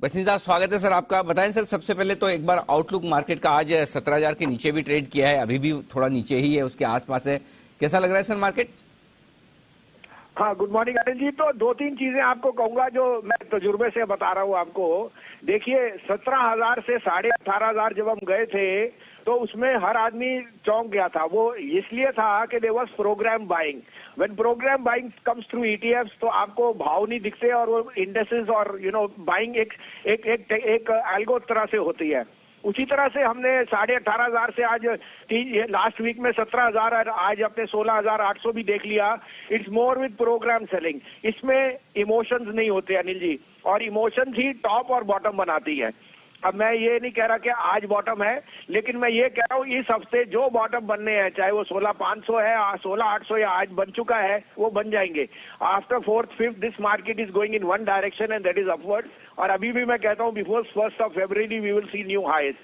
बसिन साहब, स्वागत है सर आपका। बताएं सर, सबसे पहले तो एक बार आउटलुक मार्केट का आज 17,000 के नीचे भी ट्रेड किया है, अभी भी थोड़ा नीचे ही है, उसके आसपास है। कैसा लग रहा है सर मार्केट? हाँ, गुड मॉर्निंग अनिल जी। तो दो तीन चीजें आपको कहूंगा जो मैं तजुर्बे से बता रहा हूँ आपको। देखिए, 17,000 से 18,500 जब हम गए थे तो उसमें हर आदमी चौंक गया था। वो इसलिए था कि there was program buying. When program buying comes through ETFs तो आपको भाव नहीं दिखते और वो इंडेक्सेस और बाइंग एक एल्गो तरह से होती है। उसी तरह से हमने 18,500 से आज लास्ट वीक में 17,000 और आज अपने 16,800 भी देख लिया। It's more with program selling. इसमें इमोशंस नहीं होते अनिल जी, और इमोशंस ही टॉप और बॉटम बनाती है। अब मैं ये नहीं कह रहा कि आज बॉटम है, लेकिन मैं ये कह रहा हूँ इस हफ्ते जो बॉटम बनने हैं, चाहे वो 16,500 है, 16,800 या आज बन चुका है, वो बन जाएंगे। After 4th 5th this market is going in one direction and that is upward. और अभी भी मैं कहता हूँ before 1st of February we will see new highs.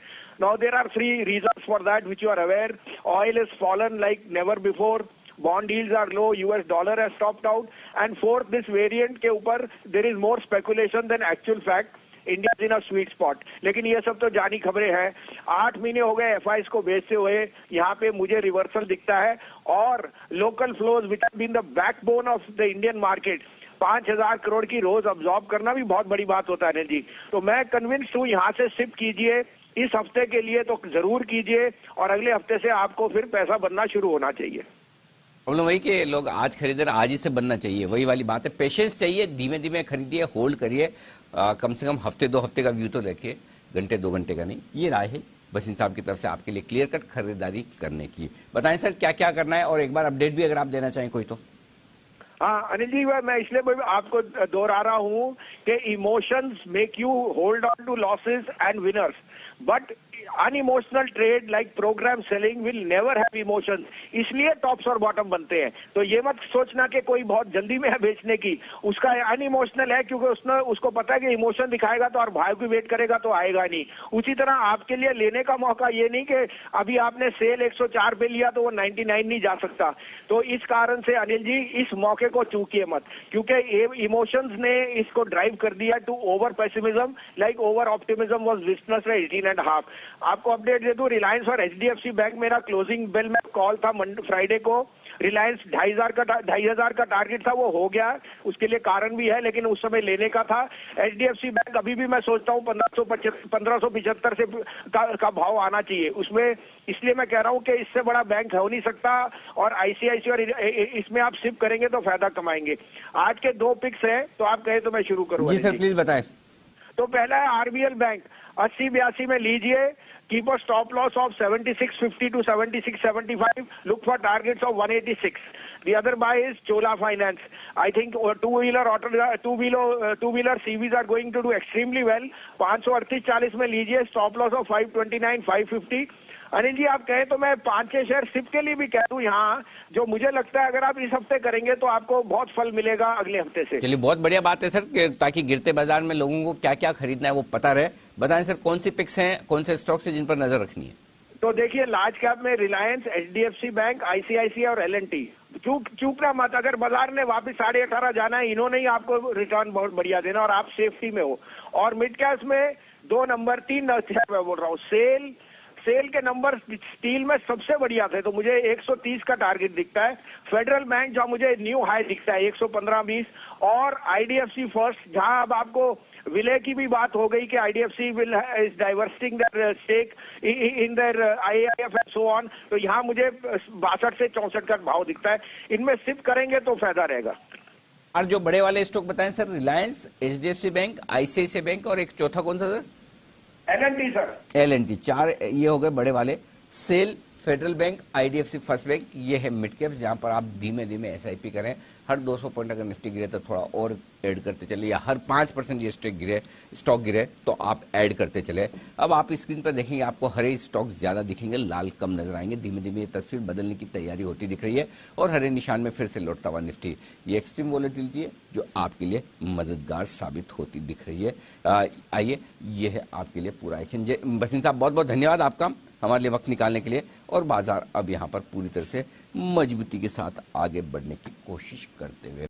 Now there are three reasons for that which you are aware. Oil has fallen like never before. Bond yields are low. US dollar has topped out. And fourth, this variant के ऊपर there is more speculation than actual fact. India in a sweet spot. लेकिन ये सब तो जानी खबरें हैं। 8 महीने हो गए एफआईज को बेचते हुए, यहाँ पे मुझे रिवर्सल दिखता है। और local flows which have been the backbone of the Indian market, 5,000 crore की रोज अब्सॉर्ब करना भी बहुत बड़ी बात होता है जी। तो मैं कन्विंस्ड हूँ, यहाँ से शिफ्ट कीजिए इस हफ्ते के लिए तो जरूर कीजिए, और अगले हफ्ते से आपको फिर पैसा बनना शुरू होना चाहिए। प्रॉब्लम वही कि लोग आज खरीदे, आज ही से बनना चाहिए, वही वाली बात है। पेशेंस चाहिए, धीमे धीमे खरीदिए, होल्ड करिए, कम से कम हफ्ते 2 हफ्ते का व्यू तो रखिए, घंटे 2 घंटे का नहीं। ये राय है बसिन साहब की तरफ से आपके लिए क्लियर कट खरीदारी करने की। बताएं सर क्या क्या करना है, और एक बार अपडेट भी अगर आप देना चाहें कोई तो। हाँ अनिल जी, मैं इसलिए आपको दोहरा रहा हूँ कि emotions make you hold on to losses and winners, but unemotional trade like program selling will never have emotions. इसलिए टॉप्स और बॉटम बनते हैं। तो ये मत सोचना कि कोई बहुत जल्दी में है बेचने की, उसका अनइमोशनल है क्योंकि उसको पता है कि इमोशन दिखाएगा तो और भाव की वेट करेगा तो आएगा नहीं। उसी तरह आपके लिए लेने का मौका ये नहीं कि अभी आपने सेल 104 पे लिया तो वो 99 नहीं जा सकता। तो इस कारण से अनिल जी इस मौके को चूकिए मत, क्योंकि इमोशंस ने इसको ड्राइव कर दिया to over pessimism, like over optimism was witnessed at 18.5। आपको अपडेट दे दूं, रिलायंस और एचडीएफसी बैंक, मेरा क्लोजिंग बेल में कॉल था फ्राइडे को। रिलायंस 2,500 का टारगेट था, वो हो गया। उसके लिए कारण भी है, लेकिन उस समय लेने का था। एचडीएफसी बैंक अभी भी मैं सोचता हूँ 1575 से का भाव आना चाहिए उसमें। इसलिए मैं कह रहा हूँ कि इससे बड़ा बैंक हो नहीं सकता, और आईसीआईसी और इसमें आप शिफ्ट करेंगे तो फायदा कमाएंगे। आज के 2 पिक्स हैं, तो आप कहे तो मैं शुरू करूँ? जी सर, प्लीज बताएं। तो पहला है आरबीएल बैंक, 80-82 में लीजिए। Keep a stop loss of 76.50 to 76.75. Look for targets of 186. The other buy is Chola Finance. I think two-wheeler CVs are going to do extremely well. 538.40 में लीजिए, stop loss of 529, 550. Anil ji, आप कहें तो मैं 5-6 share SIP के लिए भी कह दूं यहाँ, जो मुझे लगता है अगर आप इस हफ्ते करेंगे तो आपको बहुत फल मिलेगा अगले हफ्ते से। चलिए, बहुत बढ़िया बात है सर, ताकि गिरते बाजार में लोगों को क्या क्या खरीदना है वो पता रहे। बताएं सर, कौन सी पिक्स हैं, कौन से स्टॉक्स हैं जिन पर नजर रखनी है? तो देखिए, लार्ज कैप में रिलायंस, एचडीएफसी बैंक, आईसीआईसीआई और एलएनटी। चूकना मत, अगर बाजार ने वापस 18.5 जाना है, इन्होंने ही आपको रिटर्न बहुत बढ़िया देना और आप सेफ्टी में हो। और मिड कैप में 2 नंबर, 3 मैं बोल रहा हूँ। सेल के नंबर स्टील में सबसे बढ़िया थे, तो मुझे 130 का टारगेट दिखता है। फेडरल बैंक जो मुझे न्यू हाई दिखता है 115-20, और आईडीएफसी फर्स्ट, जहां अब आपको विलय की भी बात हो गई कि IDFC will is divesting their stake in their IIF and so on, तो यहाँ मुझे 62 से 64 का भाव दिखता है। इनमें शिफ्ट करेंगे तो फायदा रहेगा। और जो बड़े वाले स्टॉक बताएं sir, Reliance, HDFC bank, ICICI bank, और एक चौथा कौन सा सर? LNT sir. एलएनटी। 4 ये हो गए बड़े वाले। SAIL, federal bank, IDFC first bank, ये है मिड कैप, जहां पर आप धीमे धीमे एसआईपी करें। हर 200 पॉइंट अगर निफ्टी गिरे तो थोड़ा और ऐड करते चले, या हर 5% ये स्टॉक गिरे तो आप ऐड करते चले। अब आप स्क्रीन पर देखेंगे, आपको हरे स्टॉक ज्यादा दिखेंगे, लाल कम नजर आएंगे। धीमे धीमे ये तस्वीर बदलने की तैयारी होती दिख रही है, और हरे निशान में फिर से लौटता हुआ निफ्टी। ये एक्सट्रीम वॉलेटिलिटी है जो आपके लिए मददगार साबित होती दिख रही है। आइए, ये है आपके लिए पूरा एक्शन। बसिन साहब, बहुत बहुत धन्यवाद आपका हमारे लिए वक्त निकालने के लिए। और बाजार अब यहाँ पर पूरी तरह से मजबूती के साथ आगे बढ़ने की कोशिश करते हुए